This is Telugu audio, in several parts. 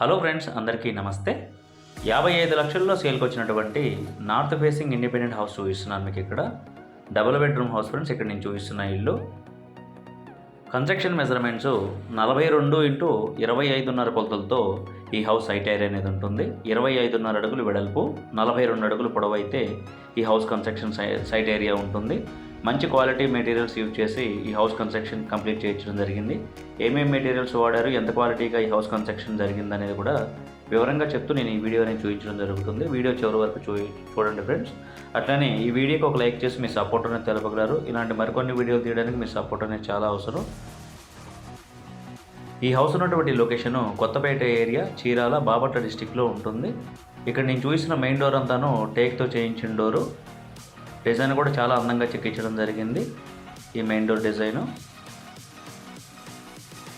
హలో ఫ్రెండ్స్, అందరికీ నమస్తే. 55 లక్షల్లో సేల్కి వచ్చినటువంటి నార్త్ ఫేసింగ్ ఇండిపెండెంట్ హౌస్ చూపిస్తున్నాను మీకు. ఇక్కడ డబుల్ బెడ్రూమ్ హౌస్ ఫ్రెండ్స్. ఇక్కడ నేను చూపిస్తున్న ఇల్లు కన్స్ట్రక్షన్ మెజర్మెంట్స్ 42x25.5 కొలతలతో ఈ హౌస్ సైట్ ఏరియా అనేది ఉంటుంది. 25.5 అడుగులు వెడల్పు, 42 అడుగులు పొడవు అయితే ఈ హౌస్ కన్స్ట్రక్షన్ సైట్ ఏరియా ఉంటుంది. మంచి క్వాలిటీ మెటీరియల్స్ యూజ్ చేసి ఈ హౌస్ కన్స్ట్రక్షన్ కంప్లీట్ చేయించడం జరిగింది. ఏమేమి మెటీరియల్స్ వాడారు, ఎంత క్వాలిటీగా ఈ హౌస్ కన్స్ట్రక్షన్ జరిగింది అనేది కూడా వివరంగా చెప్తూ నేను ఈ వీడియోని చూపించడం జరుగుతుంది. వీడియో చివరి వరకు చూడండి ఫ్రెండ్స్. అట్లనే ఈ వీడియోకి ఒక లైక్ చేసి మీ సపోర్ట్ అనేది తెలపగలరు. ఇలాంటి మరికొన్ని వీడియోలు తీయడానికి మీ సపోర్ట్ అనేది చాలా అవసరం. ఈ హౌస్ ఉన్నటువంటి లొకేషను కొత్తపేట ఏరియా, చీరాల, బాపట్ల డిస్టిక్లో ఉంటుంది. ఇక్కడ నేను చూసిన మెయిన్ డోర్ అంతాను టేక్తో చేయించిన డోరు. డిజైన్ కూడా చాలా అందంగా చెక్కించడం జరిగింది. ఈ మెయిన్ డోర్ డిజైను,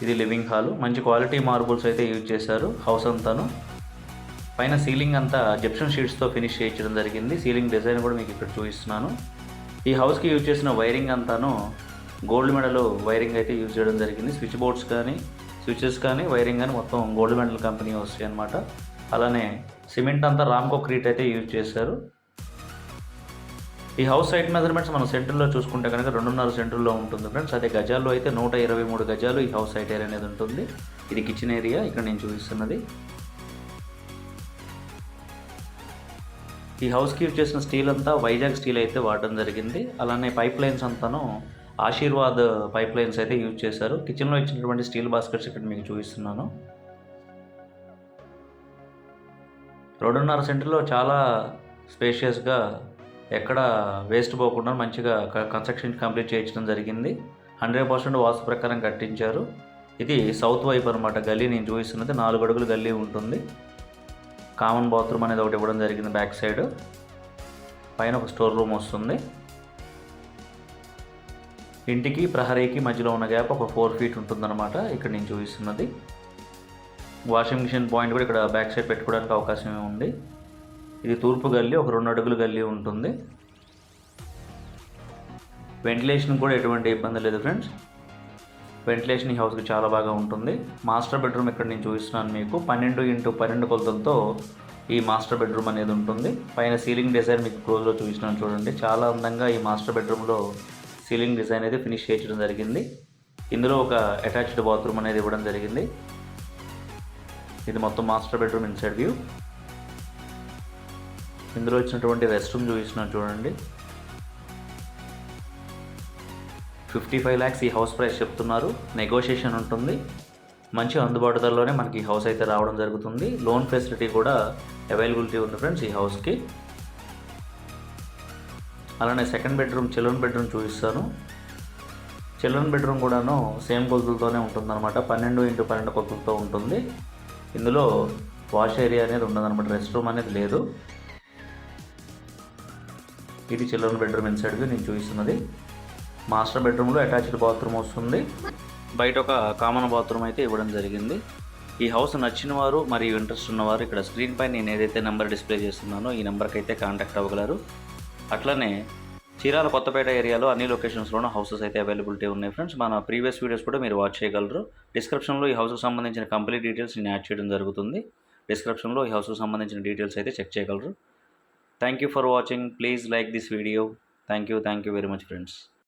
ఇది లివింగ్ హాలు. మంచి క్వాలిటీ మార్బుల్స్ అయితే యూజ్ చేశారు హౌస్ అంతాను. పైన సీలింగ్ అంతా జిప్సమ్ షీట్స్తో ఫినిష్ చేయించడం జరిగింది. సీలింగ్ డిజైన్ కూడా మీకు ఇక్కడ చూపిస్తున్నాను. ఈ హౌస్కి యూజ్ చేసిన వైరింగ్ అంతాను గోల్డ్ మెడల్ వైరింగ్ అయితే యూజ్ చేయడం జరిగింది. స్విచ్ బోర్డ్స్ కానీ, స్విచెస్ కానీ, వైరింగ్ కానీ మొత్తం గోల్డ్ మెడల్ కంపెనీ వస్తాయి అన్నమాట. అలానే సిమెంట్ అంతా రామ్కో క్రీట్ అయితే యూజ్ చేశారు. ఈ హౌస్ సైట్ మెజర్మెంట్స్ మనం సెంటర్లో చూసుకుంటే కనుక 2.5 సెంటర్లో ఉంటుంది ఫ్రెండ్స్. అదే గజాల్లో అయితే 123 గజాలు ఈ హౌస్ సైట్ ఏరియా అనేది ఉంటుంది. ఇది కిచెన్ ఏరియా ఇక్కడ నేను చూపిస్తున్నది. ఈ హౌస్కి యూజ్ చేసిన స్టీల్ అంతా వైజాగ్ స్టీల్ అయితే వాడడం జరిగింది. అలానే పైప్ లైన్స్ అంతాను ఆశీర్వాద్ పైప్ లైన్స్ అయితే యూజ్ చేశారు. కిచెన్లో ఇచ్చినటువంటి స్టీల్ బాస్కెట్స్ ఇక్కడ మీకు చూపిస్తున్నాను. 2.5 సెంటర్లో చాలా స్పేషియస్గా, ఎక్కడ వేస్ట్ పోకుండా మంచిగా కన్స్ట్రక్షన్ కంప్లీట్ చేయించడం జరిగింది. 100% వాస్తు ప్రకారం కట్టించారు. ఇది సౌత్ వైపు అనమాట. గల్లీ నేను చూపిస్తున్నది 4 అడుగులు గల్లీ ఉంటుంది. కామన్ బాత్రూమ్ అనేది ఒకటి ఇవ్వడం జరిగింది బ్యాక్ సైడ్. పైన ఒక స్టోర్ రూమ్ వస్తుంది. ఇంటికి ప్రహరీకి మధ్యలో ఉన్న గ్యాప్ ఒక 4 ఫీట్ ఉంటుందన్నమాట. ఇక్కడ నేను చూపిస్తున్నది వాషింగ్ మిషన్ పాయింట్ కూడా ఇక్కడ బ్యాక్ సైడ్ పెట్టుకోవడానికి అవకాశం ఉంది. ఇది తూర్పు గల్లీ, ఒక 2 అడుగులు గల్లీ ఉంటుంది. వెంటిలేషన్ కూడా ఎటువంటి ఇబ్బంది లేదు ఫ్రెండ్స్. వెంటిలేషన్ ఈ హౌస్కి చాలా బాగా ఉంటుంది. మాస్టర్ బెడ్రూమ్ ఇక్కడ నేను చూపిస్తున్నాను మీకు. 12x12 కొలతలతో ఈ మాస్టర్ బెడ్రూమ్ అనేది ఉంటుంది. పైన సీలింగ్ డిజైన్ మీకు క్లోజ్లో చూపిస్తున్నాను చూడండి. చాలా అందంగా ఈ మాస్టర్ బెడ్రూమ్లో సీలింగ్ డిజైన్ అయితే ఫినిష్ చేయడం జరిగింది. ఇందులో ఒక అటాచ్డ్ బాత్రూమ్ అనేది ఇవ్వడం జరిగింది. ఇది మొత్తం మాస్టర్ బెడ్రూమ్ ఇన్సైడ్ వ్యూ. ఇందులో వచ్చినటువంటి రెస్ట్ రూమ్ చూపిస్తున్నాను చూడండి. 55 lakhs ఈ హౌస్ ప్రైస్ చెప్తున్నారు. నెగోషియేషన్ ఉంటుంది. మంచి అందుబాటు ధరలోనే మనకి ఈ హౌస్ అయితే రావడం జరుగుతుంది. లోన్ ఫెసిలిటీ కూడా అవైలబిలిటీ ఉంది ఫ్రెండ్స్ ఈ హౌస్కి. అలానే సెకండ్ బెడ్రూమ్, చిల్డ్రన్ బెడ్రూమ్ చూపిస్తాను. చిల్డ్రన్ బెడ్రూమ్ కూడాను సేమ్ కొలతలతోనే ఉంటుందన్నమాట. 12x12 కొలతలతో ఉంటుంది. ఇందులో వాష్ ఏరియా అనేది ఉండదన్నమాట. రెస్ట్ రూమ్ అనేది లేదు. ఇది చిల్డ్రన్ బెడ్రూమ్ ఇన్సైడ్గా నేను చూపిస్తున్నది. మాస్టర్ బెడ్రూమ్లో అటాచ్డ్ బాత్రూమ్ వస్తుంది. బయట ఒక కామన్ బాత్రూమ్ అయితే ఇవ్వడం జరిగింది. ఈ హౌస్ నచ్చిన వారు మరియు ఇంట్రెస్ట్ ఉన్నవారు ఇక్కడ స్క్రీన్ పైన నేను ఏదైతే నెంబర్ డిస్ప్లే చేస్తున్నానో ఈ నెంబర్కి అయితే కాంటాక్ట్ అవ్వగలరు. అట్లనే చీరాల కొత్తపేట ఏరియాలో అన్ని లొకేషన్స్లోనూ హౌసెస్ అయితే అవైలబిలిటీ ఉన్నాయి ఫ్రెండ్స్. మన ప్రీవియస్ వీడియోస్ కూడా మీరు వాచ్ చేయగలరు. డిస్క్రిప్షన్లో ఈ హౌస్కి సంబంధించిన కంప్లీట్ డీటెయిల్స్ నేను యాడ్ చేయడం జరుగుతుంది. డిస్క్రిప్షన్లో ఈ హౌస్కి సంబంధించిన డీటెయిల్స్ అయితే చెక్ చేయగలరు. Thank you for watching. Please like this video. Thank you very much friends.